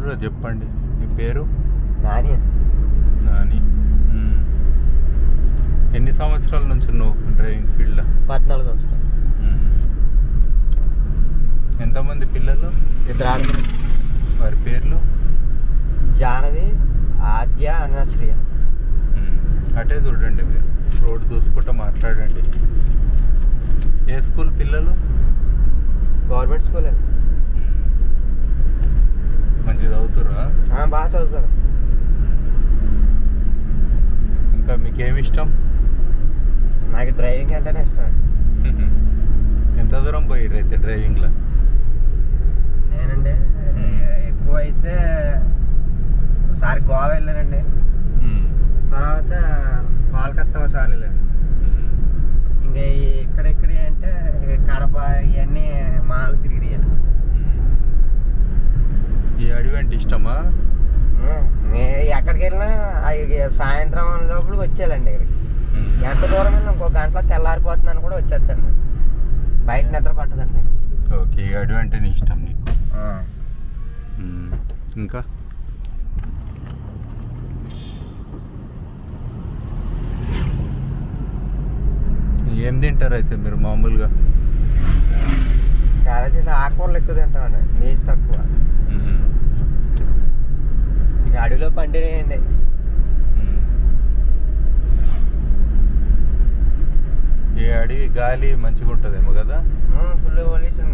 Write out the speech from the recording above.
క్లియర్గా చెప్పండి. మీ పేరు? నాని. నాని. ఎన్ని సంవత్సరాల నుంచి నువ్వు డ్రైవింగ్ ఫీల్డ్లో? 14 సంవత్సరాలు. ఎంతమంది పిల్లలు? 2 ఆడపిల్లలు. వారి పేర్లు? జానవి, ఆద్య, అనశ్రియ. అటే చూడండి, మీరు రోడ్డు చూసుకుంటూ మాట్లాడండి. ఏ స్కూల్ పిల్లలు? గవర్నమెంట్ స్కూల్ అండి. మంచిగా చదువుతురా? బాగా చదువుతారు. ఇంకా మీకేమి ఇష్టం? నాకు డ్రైవింగ్ అంటేనే ఇష్టం అండి. ఎంత దూరం పోయిర్రు అయితే డ్రైవింగ్లో? నేనండి ఎక్కువ అయితే ఒకసారి గోవా వెళ్ళానండి. తర్వాత కోల్కత్తా ఒకసారి వెళ్ళాను. ఇంకా ఇక్కడెక్కడ అంటే కడప ఇవన్నీ మాలు తిరిగినాను. ఈ అడవి అంటే ఇష్టమా? ఎక్కడికి వెళ్ళినా సాయంత్రం లోపలికి వచ్చేయాలండి. ఇక్కడికి ఎంత దూరం వెళ్ళినా ఇంకో గంటలో తెల్లారిపోతుందని కూడా వచ్చేస్తాను. బయట నిద్ర పట్టదండి. ఓకే, ఈ అడవి అంటే నీ ఇష్టం నీకు. ఇంకా ఏం తింటారు అయితే మీరు మామూలుగా? కాలేజీలో ఆకుకూరలు ఎక్కువ తింటామండి, నీసు తక్కువ. అడవిలో పండినాయండి. ఈ అడవి గాలి మంచిగా ఉంటుందేమో కదా? Full pollution